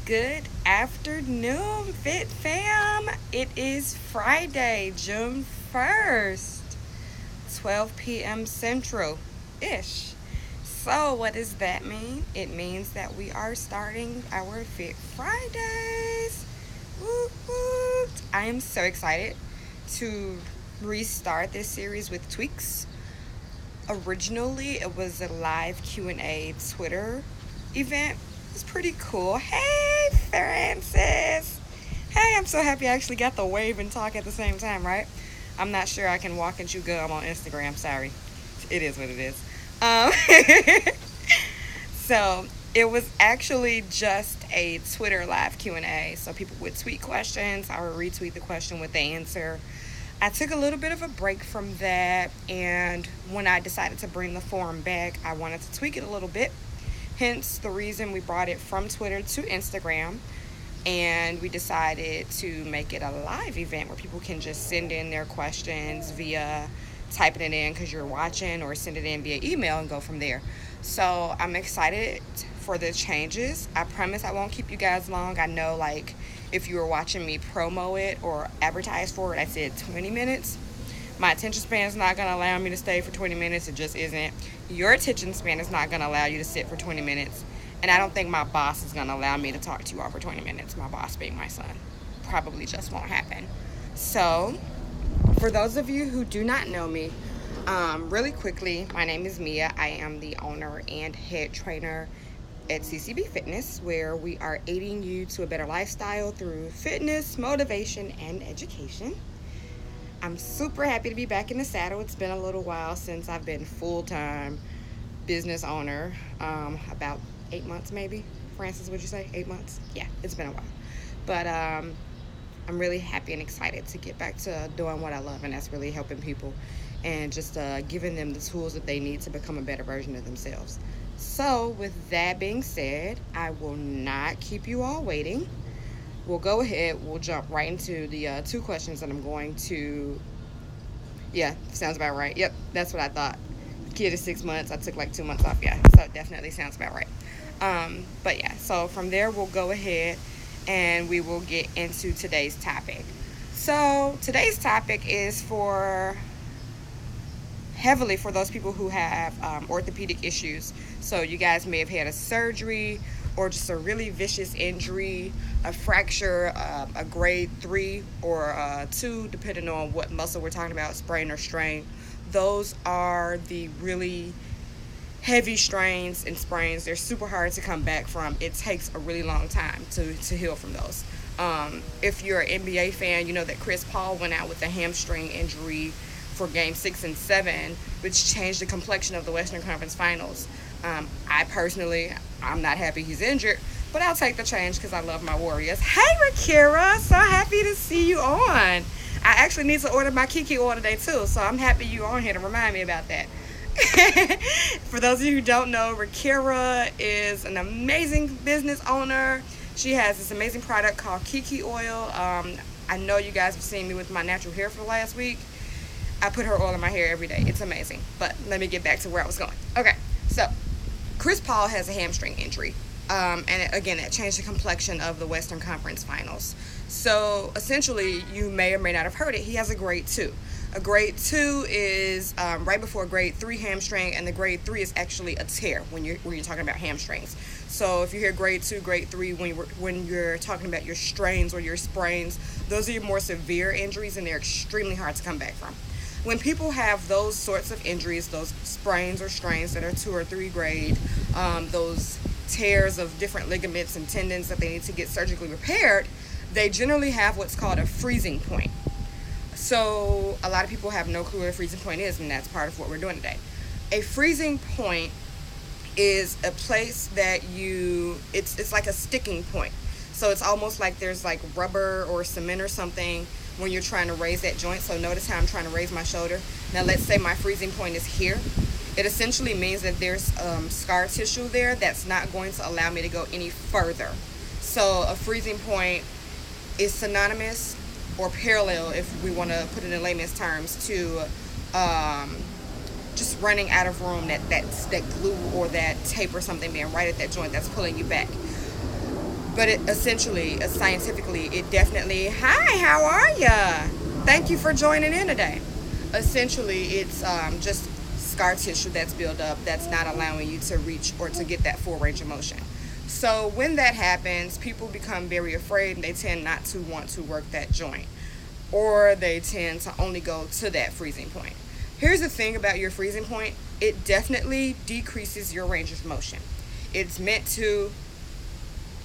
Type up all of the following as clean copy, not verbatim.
Good afternoon, Fit Fam. It is Friday, June 1st, 12 p.m. Central ish. So, what does that mean? It means that we are starting our Fit Fridays. Woo woo. I am so excited to restart this series with tweaks. Originally, it was a live Q&A Twitter event. It's pretty cool. Hey, Francis. Hey, I'm so happy I actually got the wave and talk at the same time, right? I'm not sure I can walk and chew gum on Instagram. Sorry. It is what it is. Um, so it was actually just a Twitter live Q&A. So people would tweet questions. I would retweet the question with the answer. I took a little bit of a break from that, and when I decided to bring the forum back, I wanted to tweak it a little bit. Hence the reason we brought it from Twitter to Instagram, and we decided to make it a live event where people can just send in their questions via typing it in because you're watching, or send it in via email and go from there. So I'm excited for the changes. I promise I won't keep you guys long. I know, like, if you were watching me promo it or advertise for it, I said 20 minutes. My attention span is not going to allow me to stay for 20 minutes. It just isn't. Your attention span is not going to allow you to sit for 20 minutes. And I don't think my boss is going to allow me to talk to you all for 20 minutes. My boss being my son. Probably just won't happen. So, for those of you who do not know me, really quickly, my name is Mia. I am the owner and head trainer at CCB Fitness, where we are aiding you to a better lifestyle through fitness, motivation, and education. I'm super happy to be back in the saddle. It's been a little while since I've been full-time business owner, about 8 months maybe. Francis, would you say 8 months? Yeah, it's been a while. But I'm really happy and excited to get back to doing what I love, and that's really helping people and just giving them the tools that they need to become a better version of themselves. So with that being said, I will not keep you all waiting. We'll go ahead. We'll jump right into the two questions that I'm going to. Yeah, sounds about right. Yep, that's what I thought. Kid is 6 months. I took like 2 months off. Yeah, so it definitely sounds about right. But yeah, so from there we'll go ahead and we will get into today's topic. So today's topic is heavily for those people who have orthopedic issues. So you guys may have had a surgery or just a really vicious injury, a fracture, a grade 3 or 2, depending on what muscle we're talking about, sprain or strain. Those are the really heavy strains and sprains. They're super hard to come back from. It takes a really long time to heal from those. If you're an NBA fan, you know that Chris Paul went out with a hamstring injury for Game 6 and 7, which changed the complexion of the Western Conference Finals. I'm not happy he's injured, but I'll take the change because I love my Warriors. Hey, Rakira, so happy to see you on. I actually need to order my Kiki oil today too, so I'm happy you're on here to remind me about that. For those of you who don't know, Rakira is an amazing business owner. She has this amazing product called Kiki oil. I know you guys have seen me with my natural hair for the last week. I put her oil in my hair every day. It's amazing. But let me get back to where I was going. Okay, so Chris Paul has a hamstring injury. And again, that changed the complexion of the Western Conference Finals. So essentially, you may or may not have heard it, he has a grade 2. A grade 2 is right before a grade 3 hamstring, and the grade 3 is actually a tear when you're talking about hamstrings. So if you hear grade 2, grade 3, when you're talking about your strains or your sprains, those are your more severe injuries, and they're extremely hard to come back from. When people have those sorts of injuries, those sprains or strains that are 2 or 3 grade, those tears of different ligaments and tendons that they need to get surgically repaired, they generally have what's called a freezing point. So a lot of people have no clue what a freezing point is, and that's part of what we're doing today. A freezing point is a place that it's like a sticking point. So it's almost like there's like rubber or cement or something when you're trying to raise that joint. So notice how I'm trying to raise my shoulder. Now let's say my freezing point is here. It essentially means that there's scar tissue there that's not going to allow me to go any further. So a freezing point is synonymous or parallel, if we want to put it in layman's terms, to just running out of room, that glue or that tape or something being right at that joint that's pulling you back. But it essentially, scientifically, it definitely, hi, how are ya? Thank you for joining in today. Essentially, it's just scar tissue that's built up that's not allowing you to reach or to get that full range of motion. So when that happens, people become very afraid and they tend not to want to work that joint, or they tend to only go to that freezing point. Here's the thing about your freezing point, it definitely decreases your range of motion. It's meant to,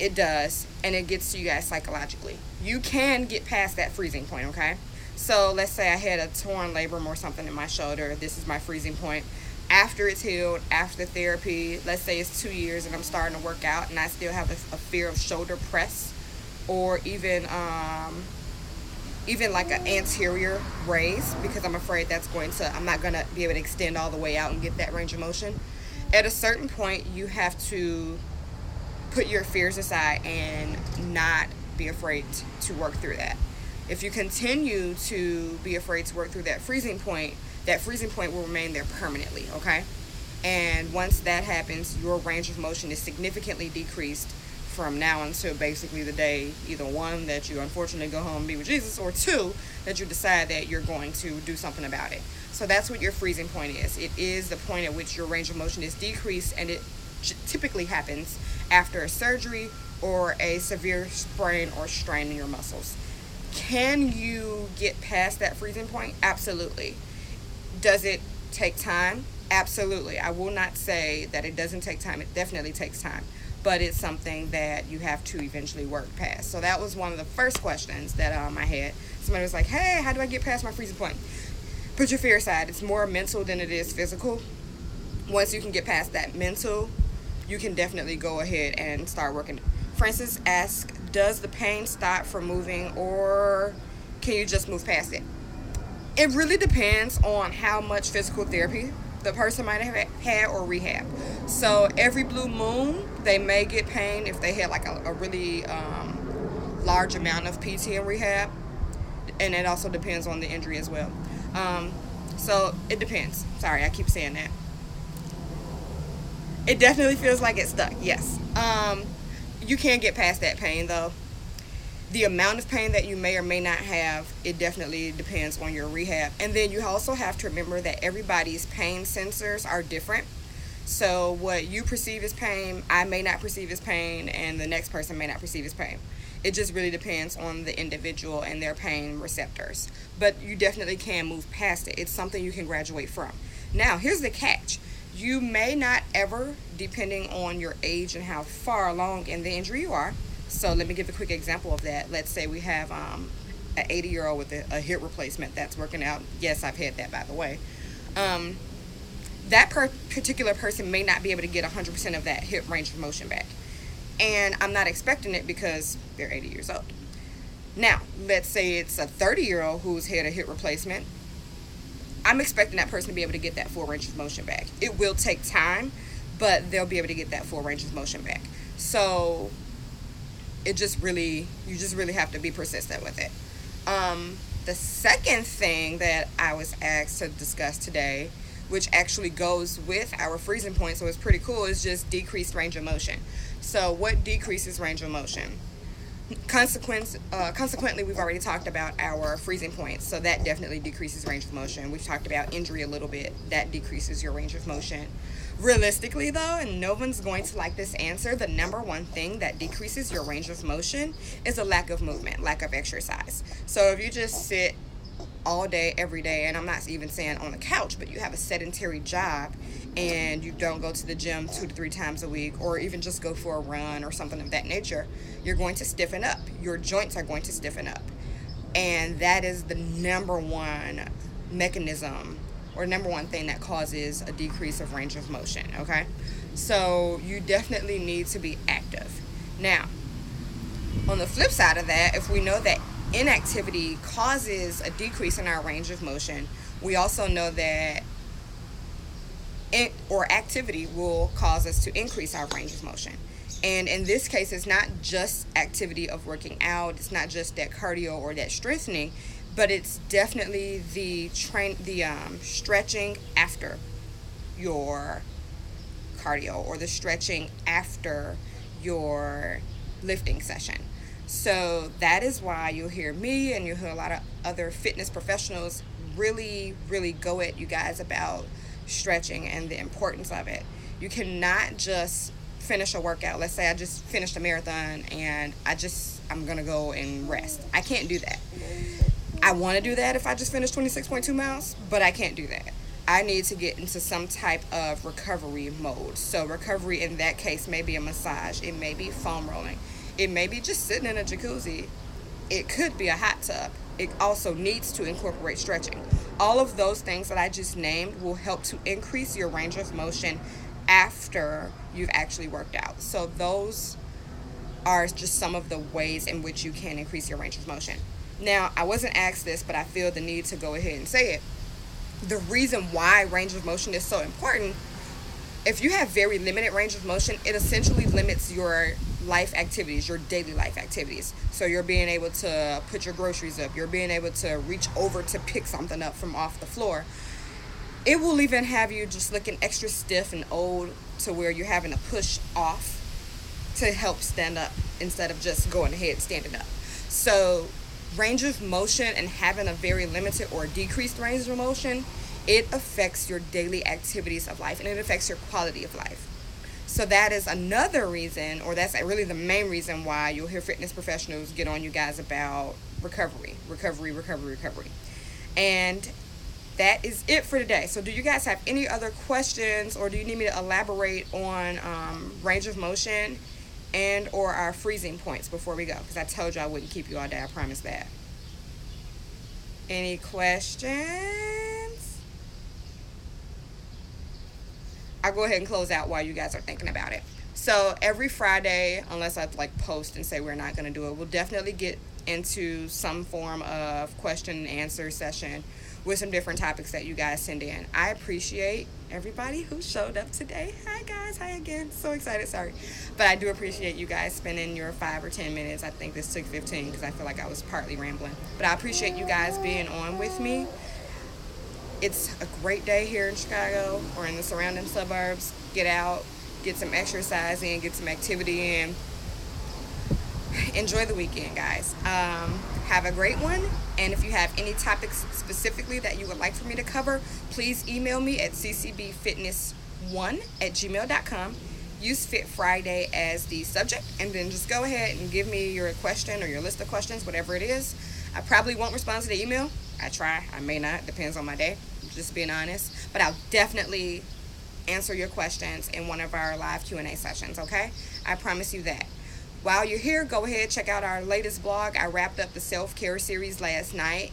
it does, and it gets to you guys psychologically. You can get past that freezing point, okay? So let's say I had a torn labrum or something in my shoulder. This is my freezing point. After it's healed, after therapy, let's say it's 2 years and I'm starting to work out and I still have a fear of shoulder press, or even like an anterior raise, because I'm afraid I'm not going to be able to extend all the way out and get that range of motion. At a certain point, you have to put your fears aside and not be afraid to work through that. If you continue to be afraid to work through that freezing point will remain there permanently, okay? And once that happens, your range of motion is significantly decreased from now until basically the day, either one, that you unfortunately go home and be with Jesus, or two, that you decide that you're going to do something about it. So that's what your freezing point is. It is the point at which your range of motion is decreased, and it typically happens after a surgery or a severe sprain or strain in your muscles. Can you get past that freezing point? Absolutely. Does it take time? Absolutely. I will not say that it doesn't take time. It definitely takes time. But it's something that you have to eventually work past. So that was one of the first questions that I had. Somebody was like, hey, how do I get past my freezing point? Put your fear aside. It's more mental than it is physical. Once you can get past that mental, you can definitely go ahead and start working. Francis asks, does the pain stop from moving, or can you just move past it? It really depends on how much physical therapy the person might have had or rehab. So every blue moon, they may get pain if they had like a really large amount of PT and rehab. And it also depends on the injury as well. So it depends. Sorry, I keep saying that. It definitely feels like it's stuck, yes. You can get past that pain though. The amount of pain that you may or may not have, it definitely depends on your rehab. And then you also have to remember that everybody's pain sensors are different. So what you perceive as pain, I may not perceive as pain, and the next person may not perceive as pain. It just really depends on the individual and their pain receptors. But you definitely can move past it. It's something you can graduate from. Now, here's the catch. You may not ever, depending on your age and how far along in the injury you are. So let me give a quick example of that. Let's say we have an 80-year-old with a hip replacement that's working out. Yes, I've had that, by the way. That particular person may not be able to get 100% of that hip range of motion back. And I'm not expecting it because they're 80 years old. Now, let's say it's a 30-year-old who's had a hip replacement. I'm expecting that person to be able to get that full range of motion back. It will take time, but they'll be able to get that full range of motion back. So you just really have to be persistent with it. The second thing that I was asked to discuss today, which actually goes with our freezing point, so it's pretty cool, is just decreased range of motion. So what decreases range of motion? Consequently, we've already talked about our freezing points, so that definitely decreases range of motion. We've talked about injury a little bit. That decreases your range of motion. Realistically, though, and no one's going to like this answer, the number one thing that decreases your range of motion is a lack of movement, lack of exercise. So if you just sit all day, every day, and I'm not even saying on the couch, but you have a sedentary job and you don't go to the gym 2 to 3 times a week, or even just go for a run or something of that nature, you're going to stiffen up. Your joints are going to stiffen up. And that is the number one mechanism or number one thing that causes a decrease of range of motion, okay? So you definitely need to be active. Now, on the flip side of that, if we know that inactivity causes a decrease in our range of motion, we also know that activity will cause us to increase our range of motion. And in this case, it's not just activity of working out, it's not just that cardio or that strengthening, but it's definitely the stretching after your cardio, or the stretching after your lifting session. So that is why you'll hear me and you'll hear a lot of other fitness professionals really, really go at you guys about stretching and the importance of it. You cannot just finish a workout. Let's say I just finished a marathon and I'm gonna go and rest. I can't do that. I want to do that if I just finished 26.2 miles, but I can't do that. I need to get into some type of recovery mode. So recovery in that case may be a massage. It may be foam rolling. It may be just sitting in a jacuzzi. It could be a hot tub. It also needs to incorporate stretching. All of those things that I just named will help to increase your range of motion after you've actually worked out. So those are just some of the ways in which you can increase your range of motion. Now, I wasn't asked this, but I feel the need to go ahead and say it. The reason why range of motion is so important, if you have very limited range of motion, it essentially limits your life activities, your daily life activities. So you're being able to put your groceries up, you're being able to reach over to pick something up from off the floor. It will even have you just looking extra stiff and old to where you're having to push off to help stand up instead of just going ahead and standing up. So range of motion and having a very limited or decreased range of motion, it affects your daily activities of life and it affects your quality of life. So that is another reason, or that's really the main reason why you'll hear fitness professionals get on you guys about recovery. And that is it for today. So do you guys have any other questions, or do you need me to elaborate on range of motion and or our freezing points before we go? Because I told you I wouldn't keep you all day. I promise that. Any questions? I'll go ahead and close out while you guys are thinking about it. So every Friday, unless I post and say we're not going to do it, we'll definitely get into some form of question and answer session with some different topics that you guys send in. I appreciate everybody who showed up today. Hi guys, hi again. So excited, sorry. But I do appreciate you guys spending your 5 or 10 minutes. I think this took 15 because I feel like I was partly rambling. But I appreciate you guys being on with me. It's a great day here in Chicago or in the surrounding suburbs. Get out, get some exercise in, get some activity in. Enjoy the weekend, guys. Have a great one. And if you have any topics specifically that you would like for me to cover, please email me at ccbfitness1@gmail.com. Use Fit Friday as the subject, and then just go ahead and give me your question or your list of questions, whatever it is. I probably won't respond to the email. I try. I may not. Depends on my day. Just being honest. But I'll definitely answer your questions in one of our live Q&A sessions, okay? I promise you that. While you're here, go ahead, check out our latest blog. I wrapped up the self-care series last night.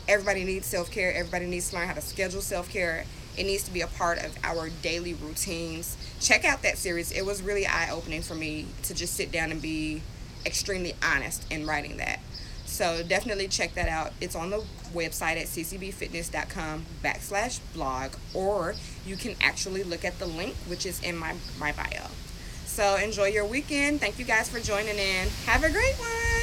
Everybody needs self-care. Everybody needs to learn how to schedule self-care. It needs to be a part of our daily routines. Check out that series. It was really eye-opening for me to just sit down and be extremely honest in writing that. So definitely check that out. It's on the website at ccbfitness.com/blog, or you can actually look at the link, which is in my bio. So enjoy your weekend. Thank you guys for joining in. Have a great one.